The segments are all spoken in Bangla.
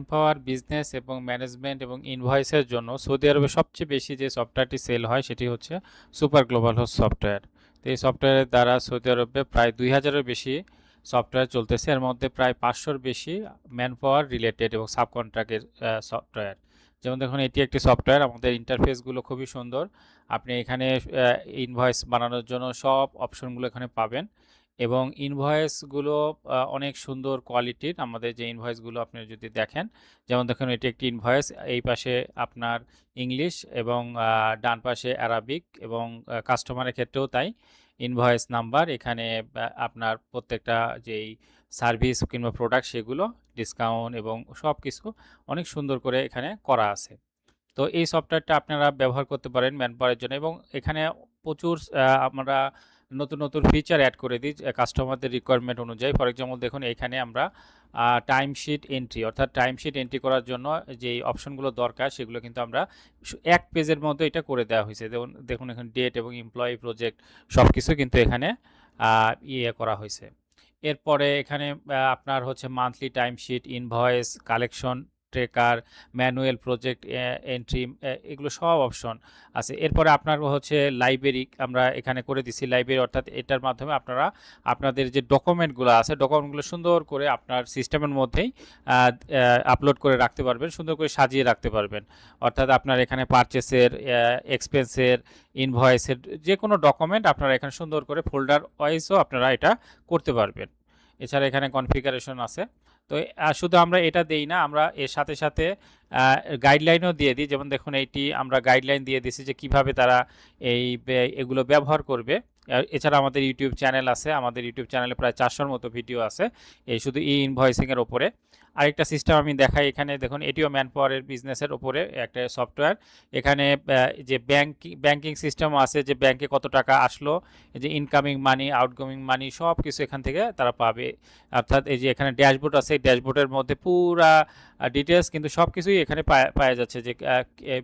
ম্যানপাওয়ার, বিজনেস এবং ম্যানেজমেন্ট এবং ইনভয়েসের জন্য সৌদি আরবে সবচেয়ে বেশি যে সফটওয়্যারটি সেল হয় সেটি হচ্ছে সুপার গ্লোবাল হোস্ট সফটওয়্যার। তো এই সফটওয়্যারের দ্বারা সৌদি আরবে প্রায় 2000-এর বেশি সফটওয়্যার চলতেছে। এর মধ্যে প্রায় 500-র বেশি ম্যানপাওয়ার রিলেটেড এবং সাবকন্ট্রাক্টের সফটওয়্যার। যেমন দেখুন, এটি একটি সফটওয়্যার, আমাদের ইন্টারফেসগুলো খুবই সুন্দর। আপনি এখানে ইনভয়েস বানানোর জন্য সব অপশনগুলো এখানে পাবেন এবং ইনভয়েসগুলো অনেক সুন্দর কোয়ালিটির। আমাদের যে ইনভয়েসগুলো আপনি যদি দেখেন, যেমন দেখুন এটি একটি ইনভয়েস, এই পাশে আপনার ইংলিশ এবং ডান পাশে অ্যারাবিক এবং কাস্টমারের ক্ষেত্রেও তাই। ইনভয়েস নাম্বার এখানে আপনার প্রত্যেকটা যেই সার্ভিস কিংবা প্রোডাক্ট সেগুলো, ডিসকাউন্ট এবং সব কিছু অনেক সুন্দর করে এখানে করা আছে। তো এই সফটওয়্যারটা আপনারা ব্যবহার করতে পারেন ম্যানপাওয়ারের জন্য এবং এখানে প্রচুর আমরা নতুন নতুন ফিচার অ্যাড করে দিই কাস্টমারদের রিকোয়ারমেন্ট অনুযায়ী। ফর এক্সাম্পল দেখুন, এখানে আমরা টাইমশিট এন্ট্রি, অর্থাৎ টাইমশিট এন্ট্রি করার জন্য যেই অপশনগুলো দরকার সেগুলো কিন্তু আমরা এক পেজের মধ্যে এটা করে দেওয়া হয়েছে। দেখুন এখানে ডেট এবং এমপ্লয়ি, প্রজেক্ট সব কিছু কিন্তু এখানে করা হয়েছে। এরপরে এখানে আপনার হচ্ছে monthly timesheet, invoice, collection tracker, manual project entry, এগুলো সব অপশন আছে। এরপরে আপনার হচ্ছে লাইব্রেরি আমরা এখানে করে দিছি। লাইব্রেরি অর্থাৎ এটার মাধ্যমে আপনারা আপনাদের যে ডকুমেন্টগুলো আছে, ডকুমেন্টগুলো সুন্দর করে আপনার সিস্টেমের মধ্যেই আপলোড করে রাখতে পারবেন, সুন্দর করে সাজিয়ে রাখতে পারবেন। অর্থাৎ আপনার এখানে পারচেসের, এক্সপেন্সের, ইনভয়েসের যে কোনো ডকুমেন্ট আপনারা এখানে সুন্দর করে ফোল্ডার ওয়াইজও আপনারা এটা করতে পারবেন। এছাড়া এখানে কনফিগারেশন আছে। তো শুধু আমরা এটা দেই না, আমরা এর সাথে সাথে গাইডলাইনও দিয়ে দিই। যেমন দেখুন, এইটি আমরা গাইডলাইন দিয়ে দিছি যে কিভাবে তারা এগুলো ব্যবহার করবে। এছাড়া আমাদের ইউটিউব চ্যানেল আছে, আমাদের ইউটিউব চ্যানেলে প্রায় 400-র মতো ভিডিও আছে এই শুধু ইনভয়েসিংয়ের ওপরে। আরেকটা সিস্টেম আমি দেখাই, এখানে দেখুন এটিও ম্যানপাওয়ারের বিজনেসের ওপরে একটা সফটওয়্যার। এখানে যে ব্যাংকিং সিস্টেমও আছে, যে ব্যাংকে কত টাকা আসলো, যে ইনকামিং মানি, আউটগোয়িং মানি সব কিছু এখান থেকে তারা পাবে। অর্থাৎ এই যে এখানে ড্যাশবোর্ড আছে, এই ড্যাশবোর্ডের মধ্যে পুরা ডিটেলস কিন্তু সব কিছুই এখানে পাওয়া যাচ্ছে যে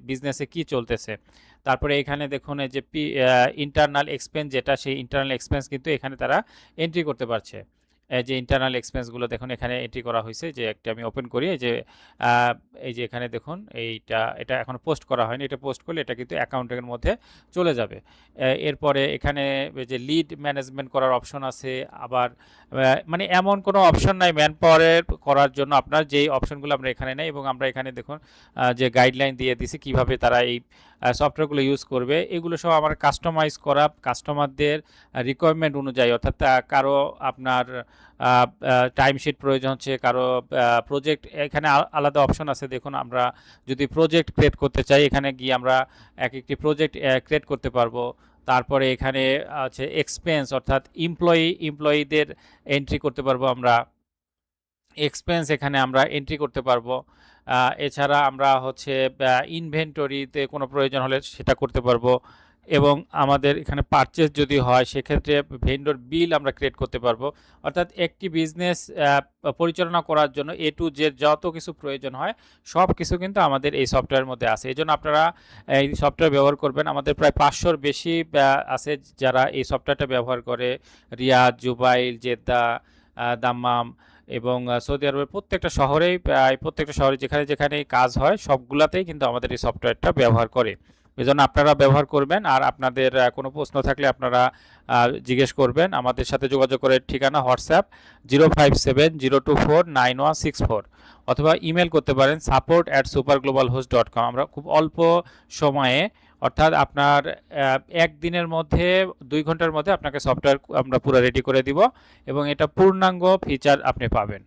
বিজনেসে কি চলতেছে। তারপরে এখানে দেখুন এই যে ইন্টারনাল এক্সপেন্স, যেটা সেই ইন্টারনাল এক্সপেন্স কিন্তু এখানে তারা এন্ট্রি করতে পারছে। যে ইন্টারনাল এক্সপেন্সগুলো দেখুন এখানে এন্ট্রি করা হয়েছে। যে একটা আমি ওপেন করি, এই যে এখানে দেখুন এটা এখন পোস্ট করা হয়নি, এটা পোস্ট করলে এটা কিন্তু অ্যাকাউন্টের মধ্যে চলে যাবে। এরপরে এখানে যে লিড ম্যানেজমেন্ট করার অপশন আছে। আবার মানে এমন কোনো অপশন নাই ম্যানপাওয়ারের করার জন্য আপনার যেই অপশনগুলো আমরা এখানে নেই। এবং আমরা এখানে দেখুন যে গাইডলাইন দিয়ে দিছি কিভাবে তারা এই সফটওয়্যারগুলো ইউজ করবে। এগুলো সব আমার কাস্টমাইজ করা কাস্টমারদের রিকোয়ারমেন্ট অনুযায়ী। অর্থাৎ কারো আপনার টাইমশিট প্রয়োজন হচ্ছে, কারো প্রজেক্ট, এখানে আলাদা অপশন আছে। দেখুন, আমরা যদি প্রজেক্ট ক্রিয়েট করতে চাই, এখানে গিয়ে আমরা একটি প্রজেক্ট ক্রিয়েট করতে পারবো। তারপরে এখানে আছে এক্সপেন্স, অর্থাৎ এমপ্লয়ীদের এন্ট্রি করতে পারবো আমরা। এক্সপেন্স এখানে আমরা এন্ট্রি করতে পারবো। এছাড়া আমরা হচ্ছে ইনভেন্টরিতে কোনো প্রয়োজন হলে সেটা করতে পারবো। এবং আমাদের এখানে পারচেস যদি হয় সেক্ষেত্রে ভেন্ডর বিল আমরা ক্রিয়েট করতে পারবো। অর্থাৎ একটি বিজনেস পরিচালনা করার জন্য এ টু জেড যত কিছু প্রয়োজন হয় সব কিছু কিন্তু আমাদের এই সফটওয়্যারের মধ্যে আছে। এই জন্য আপনারা এই সফটওয়্যার ব্যবহার করবেন। আমাদের প্রায় 500-র বেশি আছে যারা এই সফটওয়্যারটা ব্যবহার করে। রিয়াদ, জুবাইল, জেদ্দা, দাম্মাম এবং সৌদি আরবের প্রত্যেকটা শহরেই, প্রায় প্রত্যেকটা শহরে যেখানে যেখানে কাজ হয় সবগুলাতেই কিন্তু আমাদের এই সফটওয়্যারটা ব্যবহার করে। এজন্য আপনারা ব্যবহার করবেন। আর আপনাদের কোনো প্রশ্ন থাকলে আপনারা জিজ্ঞেস করবেন। আমাদের সাথে যোগাযোগ করে ঠিকানা হোয়াটসঅ্যাপ 05702491164, অথবা ইমেল করতে পারেন support@superglobalhost.com। আমরা খুব অল্প সময়ে, অর্থাৎ আপনার একদিনের মধ্যে 2 ঘন্টার মধ্যে আপনাকে সফটওয়্যার আমরা পুরো রেডি করে দিব এবং এটা পূর্ণাঙ্গ ফিচার আপনি পাবেন।